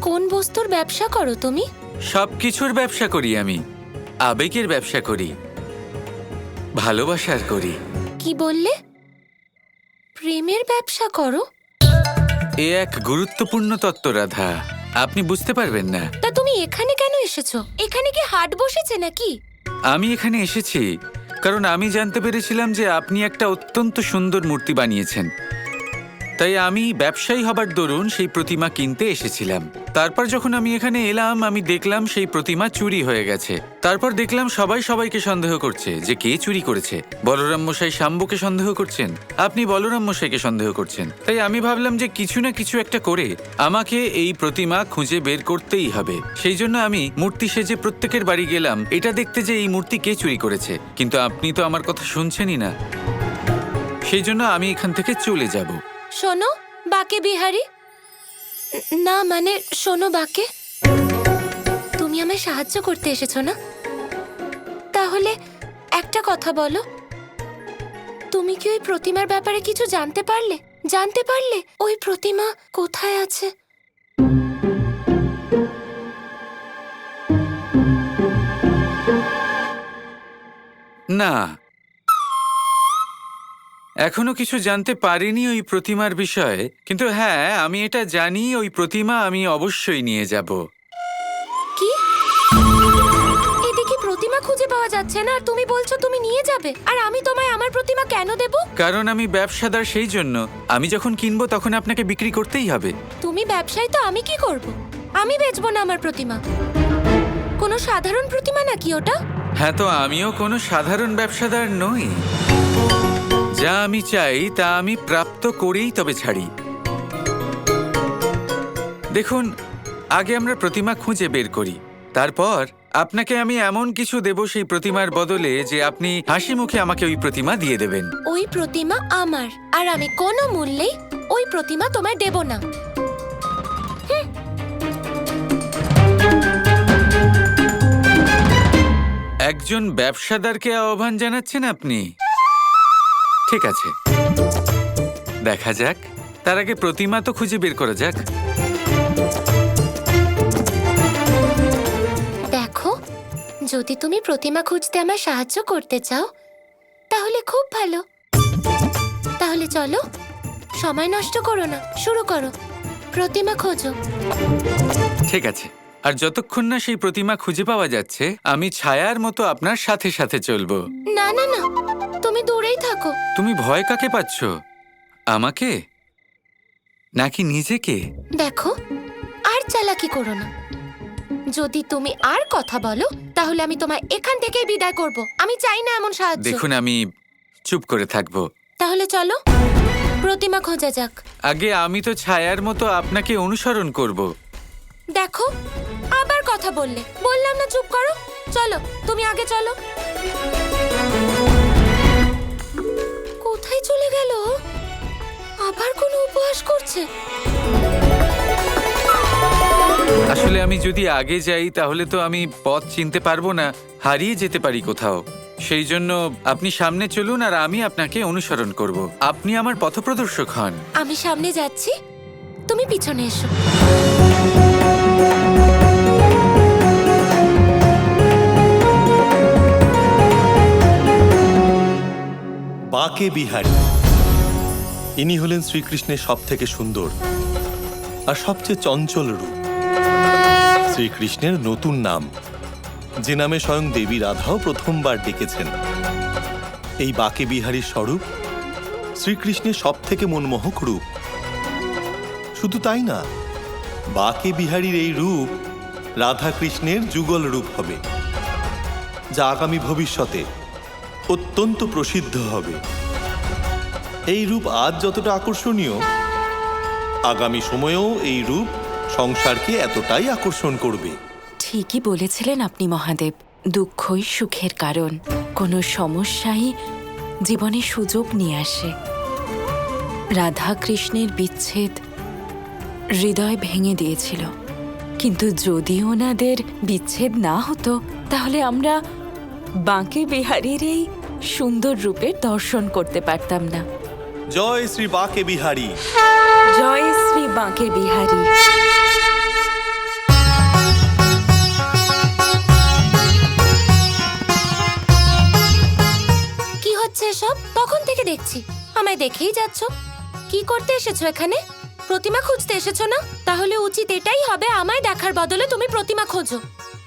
কোন বস্তুর ব্যবসা করো তুমি? সবকিছুর ব্যবসা করি আমি। আবেগের ব্যবসা করি, ভালোবাসার করি। কি বললে? প্রেমের ব্যবসা করো? এ এক গুরুত্বপূর্ণ তত্ত্ব রাধা, আপনি বুঝতে পারবেন না। তা তুমি এখানে কেন এসেছো? এখানে কি হাট বসেছে নাকি? আমি এখানে এসেছি কারণ আমি জানতে পেরেছিলাম যে আপনি একটা অত্যন্ত সুন্দর মূর্তি বানিয়েছেন। তাই আমি ব্যবসায়ী হবার দরুন সেই প্রতিমা কিনতে এসেছিলাম। তারপর যখন আমি এখানে এলাম, আমি দেখলাম সেই প্রতিমা চুরি হয়ে গেছে। তারপর দেখলাম সবাই সবাইকে সন্দেহ করছে যে কে চুরি করেছে। বলরাম মশাই শাম্বুকে সন্দেহ করছেন, আপনি বলরাম মশাইকে সন্দেহ করছেন। তাই আমি ভাবলাম যে কিছু না কিছু একটা করে আমাকে এই প্রতিমা খুঁজে বের করতেই হবে। সেই জন্য আমি মূর্তি সেজে প্রত্যেকের বাড়ি গেলাম এটা দেখতে যে এই মূর্তি কে চুরি করেছে। কিন্তু আপনি তো আমার কথা শুনছেনই না, সেই জন্য আমি এখান থেকে চলে যাব। শোনো বাকে বিহারি, না মানে শোনো বাকে, তুমি আমায় সাহায্য করতে এসেছো না? তাহলে একটা কথা বলো, তুমি কি ওই প্রতিমার ব্যাপারে কিছু জানতে পারলে ওই প্রতিমা কোথায় আছে? না, এখনো কিছু জানতে পারিনি ওই প্রতিমার বিষয়ে। কিন্তু হ্যাঁ, আমি এটা জানি ওই প্রতিমা আমি অবশ্যই নিয়ে যাব। কি? এদিকে প্রতিমা খুঁজে পাওয়া যাচ্ছে না আর তুমি বলছো তুমি নিয়ে যাবে? আর আমি তোমায় আমার প্রতিমা কেন দেব? কারণ আমি ব্যবসাদার, সেই জন্য। আমি যখন কিনবো তখন আপনাকে বিক্রি করতেই হবে। তুমি ব্যবসায়ী তো আমি কি করব? আমি বেচবো না আমার প্রতিমা। কোনো সাধারণ প্রতিমা নাকি ওটা? হ্যাঁ, তো আমিও কোনো সাধারণ ব্যবসাদার নই। যা আমি চাই তা আমি প্রাপ্ত করেই তবে ছাড়ি। দেখুন, আগে আমরা প্রতিমা খুঁজে বের করি, তারপর আপনাকে আমি এমন কিছু দেব সেই প্রতিমার বদলে যে আপনি হাসি মুখে আমাকে ওই প্রতিমা দিয়ে দেবেন। ওই প্রতিমা আমার, আর আমি কোনো মূল্যেই ওই প্রতিমা তোমায় দেব না। একজন ব্যবসাদারকে আহ্বান জানাচ্ছেন আপনি? ঠিক আছে, দেখা যাক। তার আগে প্রতিমা তো খুঁজে বের করা যাক। দেখো, যদি তুমি প্রতিমা খুঁজতে আমায় সাহায্য করতে চাও তাহলে খুব ভালো। তাহলে চলো, সময় নষ্ট করো না, শুরু করো, প্রতিমা খোঁজো। ঠিক আছে, আর যতক্ষণ না সেই প্রতিমা খুঁজে পাওয়া যাচ্ছে আমি ছায়ার মতো আপনার সাথে সাথে চলবো। না না না, তুমি দূরেই থাকো। তুমি ভয় কাকে পাচ্ছ, আমাকে নাকি নিজেকে? দেখো, আর চালাকি করো না। যদি তুমি আর কথা বলো তাহলে আমি তোমায় এখান থেকেই বিদায় করব। আমি চাই না এমন সাহায্য। দেখুন, আমি চুপ করে থাকবো। তাহলে চলো, প্রতিমা খোঁজা যাক। আগে আমি তো ছায়ার মতো আপনাকে অনুসরণ করব। দেখো, আবার কথা বললাম না চুপ করো। চলো, তুমি আগে চলো। কোথায় চলে গেল? আবার কোনো উপহাস করছে। আসলে আমি যদি আগে যাই তাহলে তো আমি পথ চিনতে পারবো না, হারিয়ে যেতে পারি কোথাও। সেই জন্য আপনি সামনে চলুন আর আমি আপনাকে অনুসরণ করব। আপনি আমার পথপ্রদর্শক হন। আমি সামনে যাচ্ছি, তুমি পিছনে এসো। বাকে বিহারী, ইনি হলেন শ্রীকৃষ্ণের সব থেকে সুন্দর আর সবচেয়ে চঞ্চল রূপ। শ্রীকৃষ্ণের নতুন নাম, যে নামে স্বয়ং দেবী রাধাও প্রথমবার ডেকেছেন। এই বাকে বিহারীর স্বরূপ শ্রীকৃষ্ণের সব থেকে মনমোহক রূপ। শুধু তাই না, বাকে বিহারীর এই রূপ রাধা কৃষ্ণের যুগল রূপ হবে, যা আগামী ভবিষ্যতে অত্যন্ত প্রসিদ্ধ হবে। এই রূপ আজ যতটা আকর্ষণীয়, আগামী সময়েও এই রূপ সংসারকে এতটাই আকর্ষণ করবে। ঠিকই বলেছিলেন আপনি মহাদেব। দুঃখই সুখের কারণ। কোনো সমস্যাই জীবনে সুযোগ নিয়ে আসে। রাধা কৃষ্ণের বিচ্ছেদ হৃদয় ভেঙে দিয়েছিল, কিন্তু যদি ওনাদের বিচ্ছেদ না হতো তাহলে আমরা বাঁকে বিহারীর এই সুন্দর রূপের দর্শন করতে পারতাম না। জয় শ্রী বাকে বিহারী। জয় শ্রী বাঁকে বিহারী। দেখেই যাচ্ছ। কি করতে এসেছো এখানে? প্রতিমা খুঁজতে এসেছো না? তাহলে উচিত এটাই হবে, আমায় দেখার বদলে তুমি প্রতিমা খোঁজো।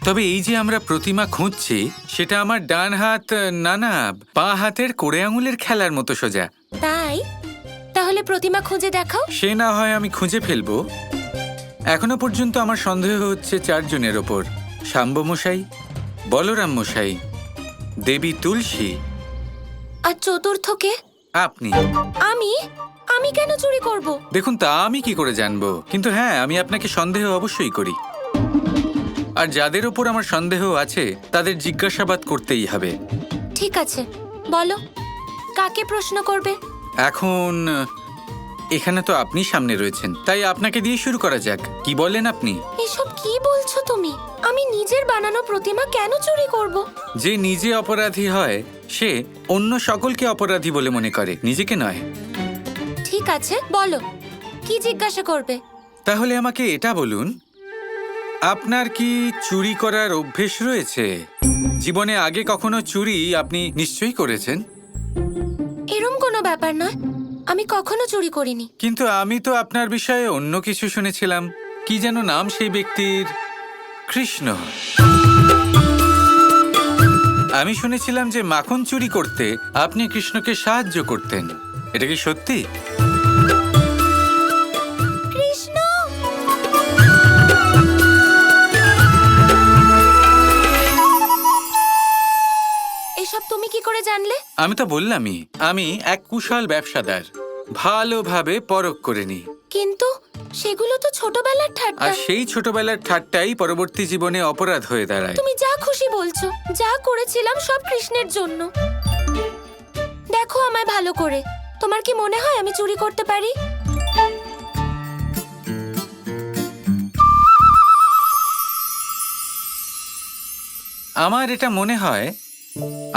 তবে এই যে আমরা প্রতিমা খুঁজছি, সেটা আমার ডান হাত না বাঁ হাতের কোড়ে আঙুলের খেলার মতো সোজা। তাই? তাহলে প্রতিমা খুঁজে দেখাও। সে না হয় আমি খুঁজে ফেলবো। এখনো পর্যন্ত আমার সন্দেহ হচ্ছে 4 জনের ওপর: শাম্ব মশাই, বলরাম মশাই, দেবী তুলসী, আর চতুর্থকে? আপনি। আমি? আমি কেন চুরি করব? দেখুন, তা আমি কি করে জানবো, কিন্তু হ্যাঁ, আমি আপনাকে সন্দেহ অবশ্যই করি। আর যাদের ওপর আমার সন্দেহ আছে তাদের জিজ্ঞাসাবাদ করতেই হবে। ঠিক আছে, বলো কাকে প্রশ্ন করবে? এখন এখানে তো আপনি সামনে রয়েছেন, তাই আপনাকে দিয়ে শুরু করা যাক। কি বলেন আপনি? এসব কি বলছো তুমি? আমি নিজের বানানো প্রতিমা কেন চুরি করব? যে নিজে অপরাধী হয় সে অন্য সকলকে অপরাধী বলে মনে করে, নিজেকে নয়। ঠিক আছে, বলো কি জিজ্ঞাসা করবে? তাহলে আমাকে এটা বলুন, আপনার কি চুরি করার অভ্যেস রয়েছে? জীবনে আগে কখনো চুরি আপনি নিশ্চয়ই করেছেন। এরম কোনো ব্যাপার নয়, আমি কখনো চুরি করিনি। কিন্তু আমি তো আপনার বিষয়ে অন্য কিছু শুনেছিলাম। কি যেন নাম সেই ব্যক্তির? কৃষ্ণ। আমি শুনেছিলাম যে মাখন চুরি করতে আপনি কৃষ্ণকে সাহায্য করতেন। এটা কি সত্যি? কৃষ্ণ! এসব তুমি কি করে জানলে? আমি তো বললামই, আমি এক কুশল ব্যবসাদার, ভালোভাবে পরখ করে নিই। কিন্তু সেগুলো তো ছোটবেলার আর ঠাট্টা। সেই ছোটবেলার ঠাট্টাই পরবর্তী জীবনে অপরাধ হয়ে দাঁড়ায়। তুমি যা খুশি বলছো, যা করেছিলাম সব কৃষ্ণের জন্য। দেখো আমায় ভালো করে, তোমার কি মনে হয় আমি চুরি করতে পারি? আমার এটা মনে হয়,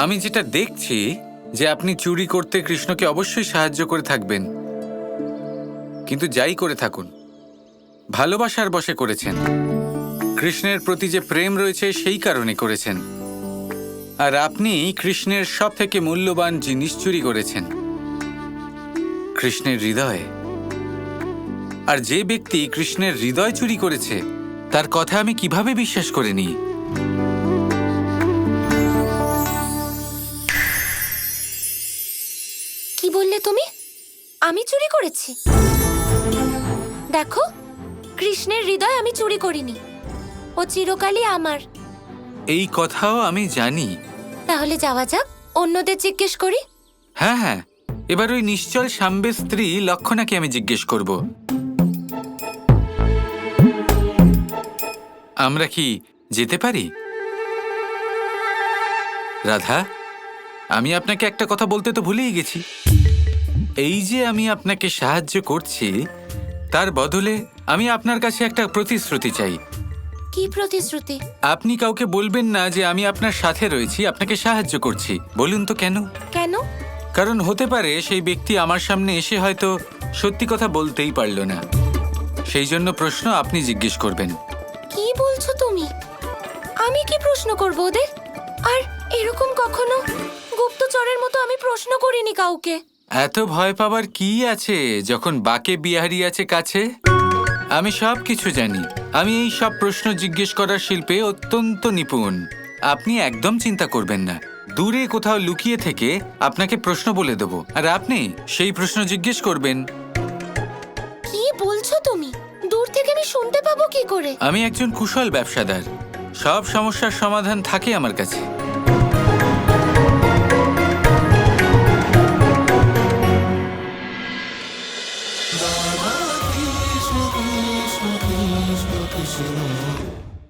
আমি যেটা দেখছি, যে আপনি চুরি করতে কৃষ্ণকে অবশ্যই সাহায্য করে থাকবেন। কিন্তু যাই করে থাকুন, ভালোবাসার বশে করেছেন। কৃষ্ণের প্রতি যে প্রেম রয়েছে সেই কারণে করেছেন। আর আপনি কৃষ্ণের সব থেকে মূল্যবান জিনিস চুরি করেছেন, কৃষ্ণের হৃদয়। আর যে ব্যক্তি কৃষ্ণের হৃদয় চুরি করেছে তার কথা আমি কিভাবে বিশ্বাস করে নিই? কি বললে তুমি? আমি চুরি করেছি? দেখো, কৃষ্ণের হৃদয় আমি চুরি করিনি, ও চিরকালই আমার। এই কথাও আমি জানি। তাহলে যাওয়া যাক, অন্যদের জিজ্ঞেস করি। হ্যাঁ হ্যাঁ, এবার ওই নিশ্চল সাম্বের স্ত্রী লক্ষণাকে আমি জিজ্ঞেস করব। আমরা কি যেতে পারি? রাধা, আমি আপনাকে একটা কথা বলতে তো ভুলেই গেছি। এই যে আমি আপনাকে সাহায্য করছি, তার বদলে আমি আপনার কাছে একটা প্রতিশ্রুতি চাই। কি প্রতিশ্রুতি? আপনি কাউকে বলবেন না যে আমি আপনার সাথে রয়েছি, আপনাকে সাহায্য করছি। বলুন তো কেন? কেন? কারণ হতে পারে সেই ব্যক্তি আমার সামনে এসে হয়তো সত্যি কথা বলতেই পারল না। সেই জন্য প্রশ্ন আপনি জিজ্ঞেস করবেন। কি বলছো তুমি? আমি কি প্রশ্ন করব ওদের? আর এরকম কখনো গুপ্তচরের মতো আমি প্রশ্ন করিনি কাউকে। এত ভয় পাওয়ার কি আছে যখন বাকে বিহারি আছে কাছে? আমি সব কিছু জানি। আমি এই সব প্রশ্ন জিজ্ঞেস করার শিল্পে অত্যন্ত নিপুণ। আপনি একদম চিন্তা করবেন না। দূরে কোথাও লুকিয়ে থেকে আপনাকে প্রশ্ন বলে দেব, আর আপনি সেই প্রশ্ন জিজ্ঞেস করবেন। কি বলছো তুমি? দূর থেকে আমি শুনতে পাবো কি করে? আমি একজন কুশল ব্যবসাদার, সব সমস্যার সমাধান থাকে আমার কাছে।